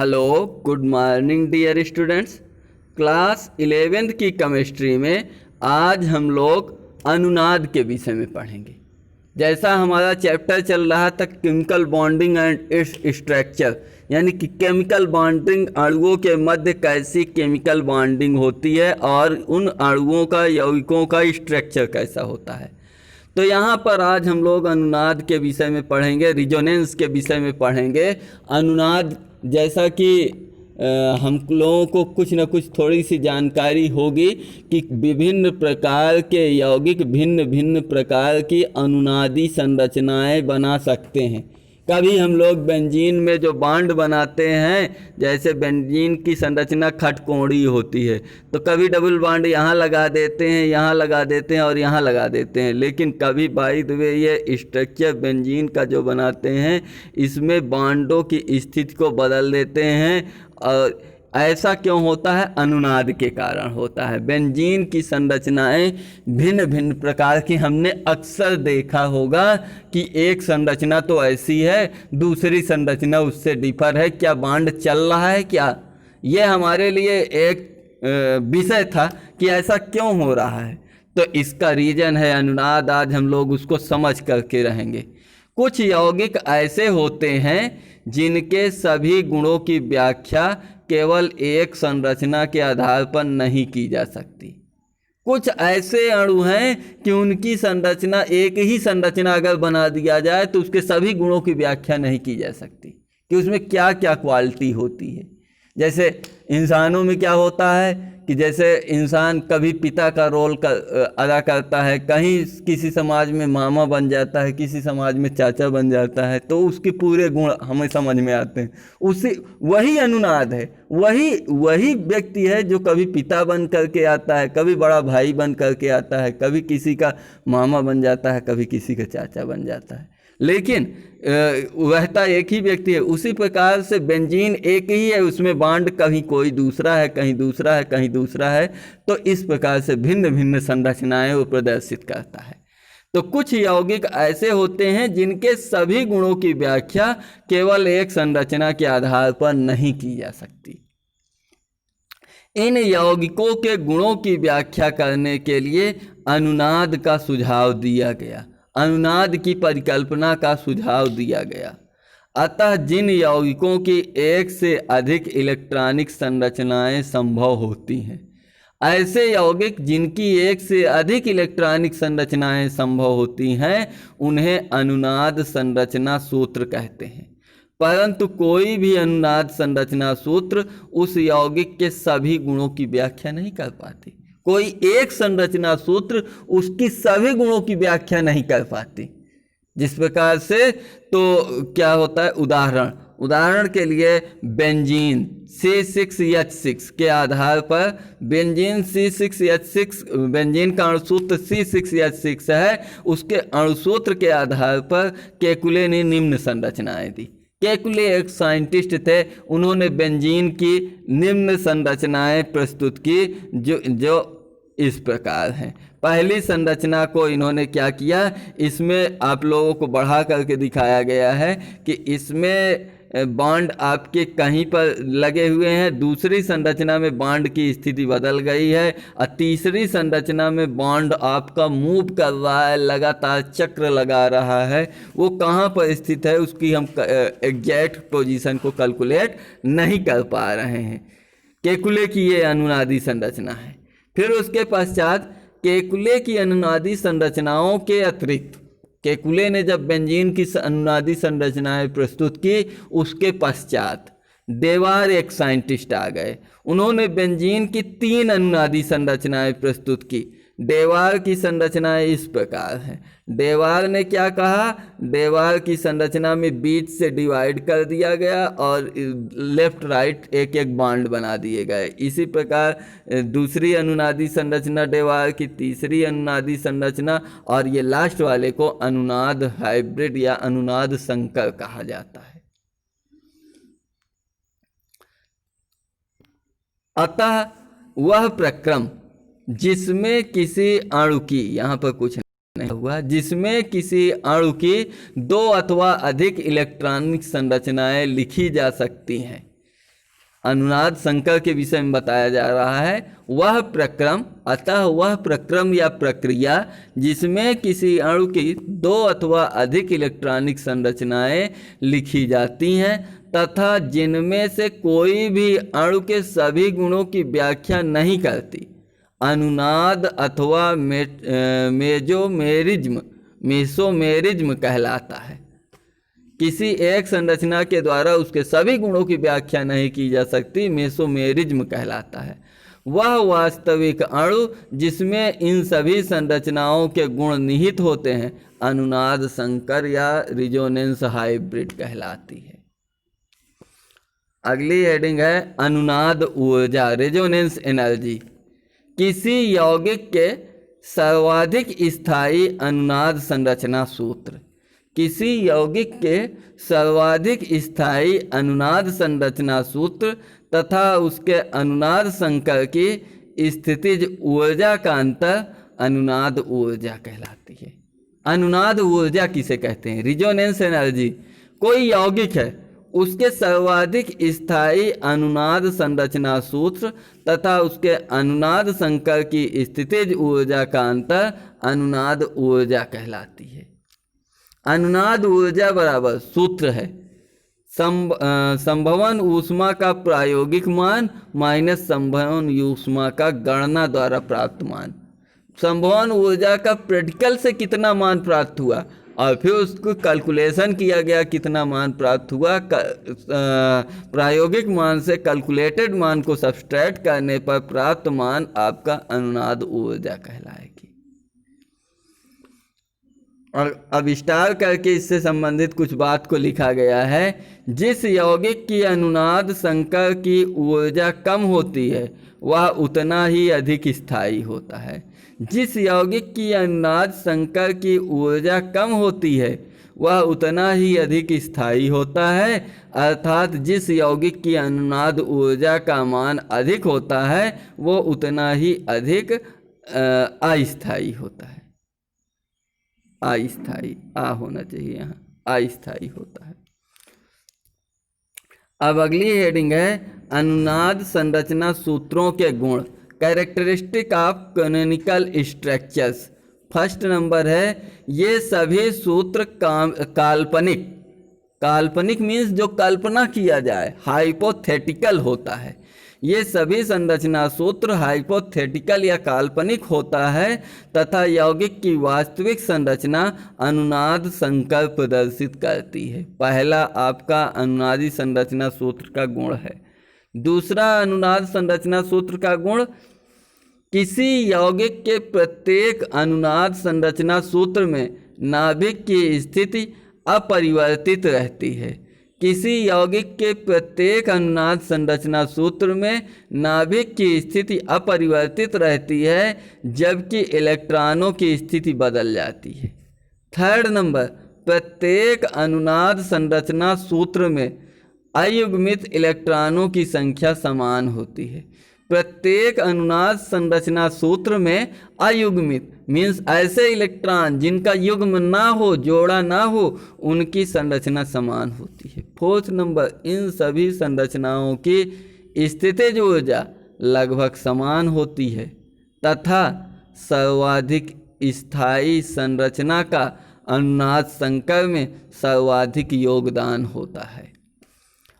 Hello, good morning dear students. Class 11th की chemistry में आज हम लोग अनुनाद के विषय में पढ़ेंगे। जैसा हमारा चैप्टर चल रहा था chemical bonding and its structure, यानी कि केमिकल बॉन्डिंग, अणुओं के मध्य कैसी केमिकल बॉन्डिंग होती है और उन अणुओं का यौगिकों का स्ट्रक्चर कैसा होता है। तो यहाँ पर आज हम लोग अनुनाद के विषय में पढ़ेंगे, रिजोनेंस के विषय में पढ़ेंगे। अनुनाद जैसा कि हम लोगों को कुछ न कुछ थोड़ी सी जानकारी होगी कि विभिन्न प्रकार के यौगिक भिन्न भिन्न प्रकार की अनुनादी संरचनाएं बना सकते हैं। कभी हम लोग बेंजीन में जो बॉन्ड बनाते हैं, जैसे बेंजीन की संरचना खटकोणी होती है, तो कभी डबल बॉन्ड यहाँ लगा देते हैं, यहाँ लगा देते हैं और यहाँ लगा देते हैं। लेकिन कभी बाय द वे ये स्ट्रक्चर बेंजीन का जो बनाते हैं इसमें बॉन्डों की स्थिति को बदल देते हैं। और ऐसा क्यों होता है? अनुनाद के कारण होता है। बेंजीन की संरचनाएं भिन्न भिन्न प्रकार की हमने अक्सर देखा होगा कि एक संरचना तो ऐसी है, दूसरी संरचना उससे डिफर है। क्या बॉन्ड चल रहा है क्या? ये हमारे लिए एक विषय था कि ऐसा क्यों हो रहा है। तो इसका रीजन है अनुनाद। आज हम लोग उसको समझ करके रहेंगे। कुछ यौगिक ऐसे होते हैं जिनके सभी गुणों की व्याख्या केवल एक संरचना के आधार पर नहीं की जा सकती। कुछ ऐसे अणु हैं कि उनकी संरचना, एक ही संरचना अगर बना दिया जाए तो उसके सभी गुणों की व्याख्या नहीं की जा सकती कि उसमें क्या क्या क्वालिटी होती है। जैसे इंसानों में क्या होता है कि जैसे इंसान कभी पिता का रोल अदा करता है, कहीं किसी समाज में मामा बन जाता है, किसी समाज में चाचा बन जाता है, तो उसके पूरे गुण हमें समझ में आते हैं। उसी वही अनुनाद है, वही व्यक्ति है जो कभी पिता बन करके आता है, कभी बड़ा भाई बन करके आता है, कभी किसी का मामा बन जाता है, कभी किसी का चाचा बन जाता है, लेकिन वहता एक ही व्यक्ति है। उसी प्रकार से बेंजीन एक ही है, उसमें बॉन्ड कहीं कोई दूसरा है, कहीं दूसरा है, कहीं दूसरा है। तो इस प्रकार से भिन्न भिन्न संरचनाएं वो प्रदर्शित करता है। तो कुछ यौगिक ऐसे होते हैं जिनके सभी गुणों की व्याख्या केवल एक संरचना के आधार पर नहीं की जा सकती। इन यौगिकों के गुणों की व्याख्या करने के लिए अनुनाद का सुझाव दिया गया, अनुनाद की परिकल्पना का सुझाव दिया गया। अतः जिन यौगिकों की एक से अधिक इलेक्ट्रॉनिक संरचनाएं संभव होती हैं, ऐसे यौगिक जिनकी एक से अधिक इलेक्ट्रॉनिक संरचनाएं संभव होती हैं, उन्हें अनुनाद संरचना सूत्र कहते हैं। परंतु कोई भी अनुनाद संरचना सूत्र उस यौगिक के सभी गुणों की व्याख्या नहीं कर पाती। कोई एक संरचना सूत्र उसकी सभी गुणों की व्याख्या नहीं कर पाती। जिस प्रकार से तो क्या होता है, उदाहरण के लिए बेंजीन C6H6 के आधार पर, बेंजीन C6H6, बेंजीन का अणुसूत्र C6H6 है, उसके अणुसूत्र के आधार पर केकुले ने निम्न संरचनाएं दी। केकुले एक साइंटिस्ट थे, उन्होंने बेंजीन की निम्न संरचनाएं प्रस्तुत की जो इस प्रकार हैं। पहली संरचना को इन्होंने क्या किया, इसमें आप लोगों को बढ़ा करके दिखाया गया है कि इसमें बॉन्ड आपके कहीं पर लगे हुए हैं, दूसरी संरचना में बॉन्ड की स्थिति बदल गई है, और तीसरी संरचना में बॉन्ड आपका मूव कर रहा है, लगातार चक्र लगा रहा है। वो कहाँ पर स्थित है उसकी हम एग्जैक्ट पोजीशन को कैलकुलेट नहीं कर पा रहे हैं। केकुले की ये अनुनादी संरचना है। फिर उसके पश्चात केकुले की अनुनादी संरचनाओं के अतिरिक्त, केकुले ने जब बेंजीन की अनुनादी संरचनाएं प्रस्तुत की, उसके पश्चात डेवार एक साइंटिस्ट आ गए। उन्होंने बेंजीन की 3 अनुनादी संरचनाएं प्रस्तुत की। डेवार की संरचनाएं इस प्रकार हैं। डेवार ने क्या कहा, डेवार की संरचना में बीच से डिवाइड कर दिया गया और लेफ्ट राइट एक एक बॉन्ड बना दिए गए। इसी प्रकार दूसरी अनुनादी संरचना डेवार की, तीसरी अनुनादी संरचना, और ये लास्ट वाले को अनुनाद हाइब्रिड या अनुनाद संकर कहा जाता है। अतः वह प्रक्रम जिसमें किसी अणु की, यहाँ पर कुछ नहीं हुआ, जिसमें किसी अणु की 2 अथवा अधिक इलेक्ट्रॉनिक संरचनाएं लिखी जा सकती हैं, अनुनाद संकर के विषय में बताया जा रहा है। वह प्रक्रम, अतः वह प्रक्रम या प्रक्रिया जिसमें किसी अणु की दो अथवा अधिक इलेक्ट्रॉनिक संरचनाएं लिखी जाती हैं तथा जिनमें से कोई भी अणु के सभी गुणों की व्याख्या नहीं करती, अनुनाद अथवा मेसोमेरिज्म कहलाता है। किसी एक संरचना के द्वारा उसके सभी गुणों की व्याख्या नहीं की जा सकती, मेसोमेरिज्म कहलाता है। वह वास्तविक अणु जिसमें इन सभी संरचनाओं के गुण निहित होते हैं अनुनाद संकर या रिजोनेंस हाइब्रिड कहलाती है। अगली हेडिंग है अनुनाद ऊर्जा, रेजोनेंस एनर्जी। किसी यौगिक के सर्वाधिक स्थायी अनुनाद संरचना सूत्र। किसी यौगिक के सर्वाधिक स्थायी अनुनाद संरचना सूत्र तथा उसके अनुनाद संकर की स्थितिज ऊर्जा का अंतर अनुनाद ऊर्जा कहलाती है। अनुनाद ऊर्जा किसे कहते हैं? Resonance energy. कोई यौगिक है, उसके सर्वाधिक स्थायी अनुनाद संरचना सूत्र तथा उसके अनुनाद संकर की स्थितिज ऊर्जा का अंतर अनुनाद ऊर्जा कहलाती है। अनुनाद ऊर्जा बराबर सूत्र है संभवन ऊष्मा का प्रायोगिक मान माइनस संभवन ऊष्मा का गणना द्वारा प्राप्त मान। संभवन ऊर्जा का प्रैक्टिकल से कितना मान प्राप्त हुआ और फिर उसको कैलकुलेशन किया गया कितना मान प्राप्त हुआ, प्रायोगिक मान से कैलकुलेटेड मान को सब्सट्रैक्ट करने पर प्राप्त मान आपका अनुनाद ऊर्जा कहलाएगी। और अब विस्तार करके इससे संबंधित कुछ बात को लिखा गया है। जिस यौगिक की अनुनाद संकर की ऊर्जा कम होती है वह उतना ही अधिक स्थायी होता है। जिस यौगिक की अनुनाद संकर की ऊर्जा कम होती है वह उतना ही अधिक स्थायी होता है, अर्थात जिस यौगिक की अनुनाद ऊर्जा का मान अधिक होता है वो उतना ही अधिक अस्थायी होता है। अस्थायी आ होना चाहिए यहाँ, अस्थायी होता है। अब अगली हेडिंग है अनुनाद संरचना सूत्रों के गुण, characteristic of canonical structures. First number है ये सभी सूत्र काल्पनिक, काल्पनिक मीन्स जो कल्पना किया जाए, हाइपोथेटिकल होता है। ये सभी संरचना सूत्र हाइपोथेटिकल या काल्पनिक होता है तथा यौगिक की वास्तविक संरचना अनुनाद संकर प्रदर्शित करती है। पहला आपका अनुनादी संरचना सूत्र का गुण है। दूसरा अनुनाद संरचना सूत्र का गुण, किसी यौगिक के प्रत्येक अनुनाद संरचना सूत्र में नाभिक की स्थिति अपरिवर्तित रहती है। किसी यौगिक के प्रत्येक अनुनाद संरचना सूत्र में नाभिक की स्थिति अपरिवर्तित रहती है जबकि इलेक्ट्रॉनों की स्थिति बदल जाती है। थर्ड नंबर, प्रत्येक अनुनाद संरचना सूत्र में अयुग्मित इलेक्ट्रॉनों की संख्या समान होती है। प्रत्येक अनुनाद संरचना सूत्र में अयुग्मित मीन्स ऐसे इलेक्ट्रॉन जिनका युग्म ना हो, जोड़ा ना हो, उनकी संरचना समान होती है। फोर्थ नंबर, इन सभी संरचनाओं की स्थितिज ऊर्जा लगभग समान होती है तथा सर्वाधिक स्थायी संरचना का अनुनाद संकर में सर्वाधिक योगदान होता है।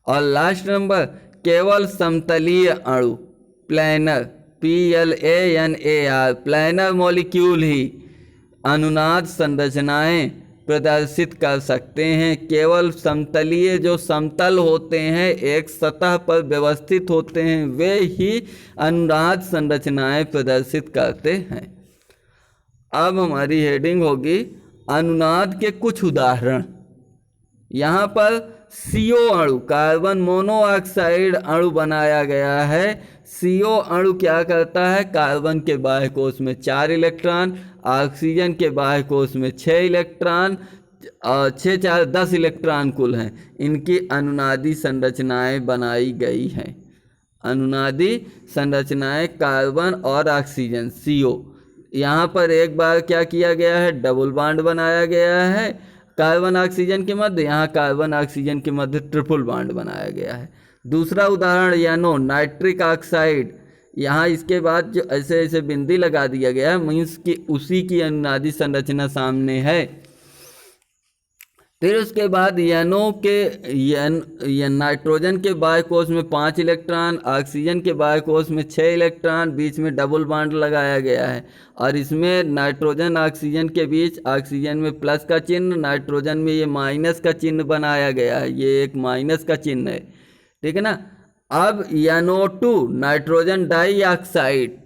और लास्ट नंबर, केवल समतलीय अणु प्लैनर PLANAR प्लैनर मॉलिक्यूल ही अनुनाद संरचनाएं प्रदर्शित कर सकते हैं। केवल समतलीय जो समतल होते हैं, एक सतह पर व्यवस्थित होते हैं, वे ही अनुनाद संरचनाएं प्रदर्शित करते हैं। अब हमारी हेडिंग होगी अनुनाद के कुछ उदाहरण। यहाँ पर CO अणु, कार्बन मोनोऑक्साइड अणु बनाया गया है। CO अणु क्या करता है? कार्बन के बाह्य कोश में 4 इलेक्ट्रॉन, ऑक्सीजन के बाह्य कोश में 6 इलेक्ट्रॉन और 6 4 10 इलेक्ट्रॉन कुल हैं। इनकी अनुनादी संरचनाएं बनाई गई हैं। अनुनादी संरचनाएं कार्बन और ऑक्सीजन CO। यहाँ पर एक बार क्या किया गया है? डबल बॉन्ड बनाया गया है कार्बन ऑक्सीजन के मध्य। यहाँ कार्बन ऑक्सीजन के मध्य ट्रिपल बॉन्ड बनाया गया है। दूसरा उदाहरण यानो नाइट्रिक ऑक्साइड, यहाँ इसके बाद जो ऐसे ऐसे बिंदी लगा दिया गया है, मीन्स कि उसी की अनुनादी संरचना सामने है। फिर उसके बाद यानो के नाइट्रोजन के बाय कोष में 5 इलेक्ट्रॉन, ऑक्सीजन के बाय कोष में 6 इलेक्ट्रॉन, बीच में डबल बॉन्ड लगाया गया है। और इसमें नाइट्रोजन ऑक्सीजन के बीच ऑक्सीजन में प्लस का चिन्ह, नाइट्रोजन में ये माइनस का चिन्ह बनाया गया है, ये एक माइनस का चिन्ह है, ठीक है ना। अब NO2 नाइट्रोजन डाइऑक्साइड,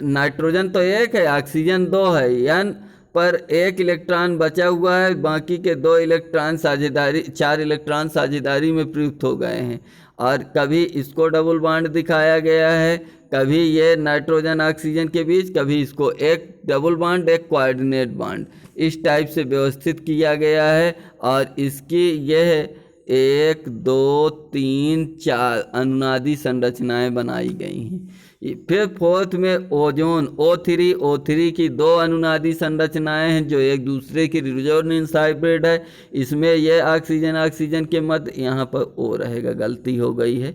नाइट्रोजन तो एक है, ऑक्सीजन 2 है, N पर 1 इलेक्ट्रॉन बचा हुआ है, बाकी के 2 इलेक्ट्रॉन साझेदारी 4 इलेक्ट्रॉन साझेदारी में प्रयुक्त हो गए हैं। और कभी इसको डबल बॉन्ड दिखाया गया है, कभी ये नाइट्रोजन ऑक्सीजन के बीच, कभी इसको एक डबल बॉन्ड एक कोऑर्डिनेट बॉन्ड, इस टाइप से व्यवस्थित किया गया है। और इसकी यह 1 2 3 4 अनुनादी संरचनाएं बनाई गई हैं। फिर फोर्थ में ओजोन O3 की 2 अनुनादी संरचनाएं हैं जो एक दूसरे की रिजोनेंस हाइब्रिड है। इसमें यह ऑक्सीजन के मध्य, यहाँ पर O रहेगा, गलती हो गई है।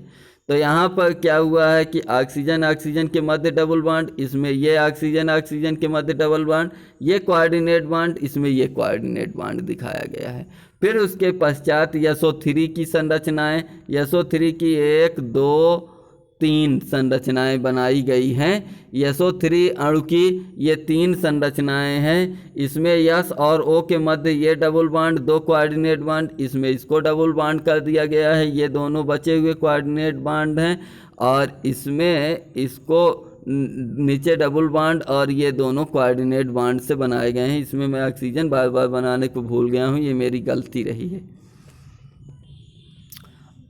तो यहाँ पर क्या हुआ है कि ऑक्सीजन के मध्य डबल बॉन्ड, इसमें ये ऑक्सीजन के मध्य डबल बॉन्ड, ये कोऑर्डिनेट बॉन्ड, इसमें ये कोऑर्डिनेट बॉन्ड दिखाया गया है। फिर उसके पश्चात SO3 की संरचनाएं, SO3 की 1 2 3 संरचनाएं बनाई गई हैं। SO3 अणु की ये 3 संरचनाएं हैं। इसमें S और O के मध्य ये डबल बॉन्ड, 2 कोऑर्डिनेट बॉन्ड, इसमें इसको डबल बॉन्ड कर दिया गया है, ये दोनों बचे हुए कोऑर्डिनेट बॉन्ड हैं। और इसमें इसको नीचे डबल बॉन्ड और ये दोनों कोऑर्डिनेट बॉन्ड से बनाए गए हैं। इसमें मैं ऑक्सीजन बार बार बनाने को भूल गया हूँ, ये मेरी गलती रही है।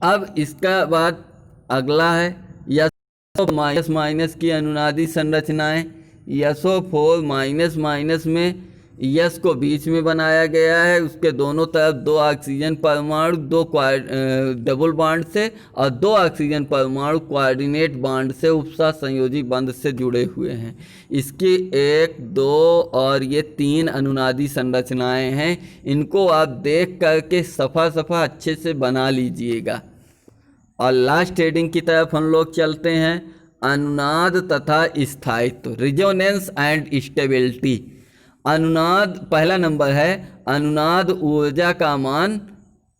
अब इसका बाद अगला है माइनस की अनुनादी संरचनाएं। SO4 माइनस में यस को बीच में बनाया गया है, उसके दोनों तरफ 2 ऑक्सीजन परमाणु 2 डबल बॉन्ड से और 2 ऑक्सीजन परमाणु कोऑर्डिनेट बॉन्ड से उपसा संयोजी बंध से जुड़े हुए हैं। इसकी 1 2 और ये 3 अनुनादी संरचनाएं हैं। इनको आप देख करके सफ़ा अच्छे से बना लीजिएगा। और लास्ट हेडिंग की तरफ हम लोग चलते हैं, अनुनाद तथा स्थायित्व, रिजोनेंस एंड स्टेबिलिटी। अनुनाद पहला नंबर है, अनुनाद ऊर्जा का मान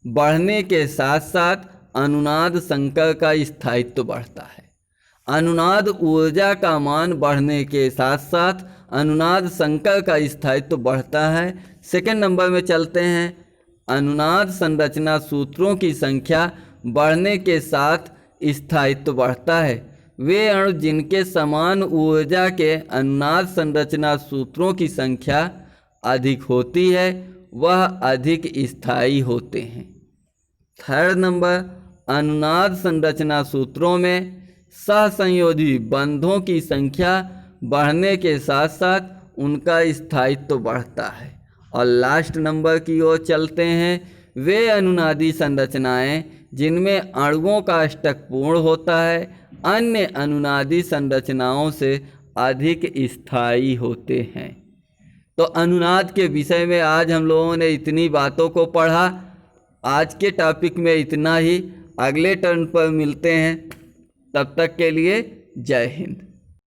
बढ़ने के साथ साथ अनुनाद संकर का स्थायित्व बढ़ता है। अनुनाद ऊर्जा का मान बढ़ने के साथ साथ अनुनाद संकर का स्थायित्व बढ़ता है। सेकंड नंबर में चलते हैं, अनुनाद संरचना सूत्रों की संख्या बढ़ने के साथ स्थायित्व बढ़ता है। वे अणु जिनके समान ऊर्जा के अनुनाद संरचना सूत्रों की संख्या अधिक होती है वह अधिक स्थायी होते हैं। थर्ड नंबर, अनुनाद संरचना सूत्रों में सहसंयोजी बंधों की संख्या बढ़ने के साथ साथ उनका स्थायित्व बढ़ता है। और लास्ट नंबर की ओर चलते हैं, वे अनुनादी संरचनाएं जिनमें अणुओं का अष्टक पूर्ण होता है अन्य अनुनादी संरचनाओं से अधिक स्थायी होते हैं। तो अनुनाद के विषय में आज हम लोगों ने इतनी बातों को पढ़ा। आज के टॉपिक में इतना ही, अगले टर्न पर मिलते हैं। तब तक के लिए जय हिंद।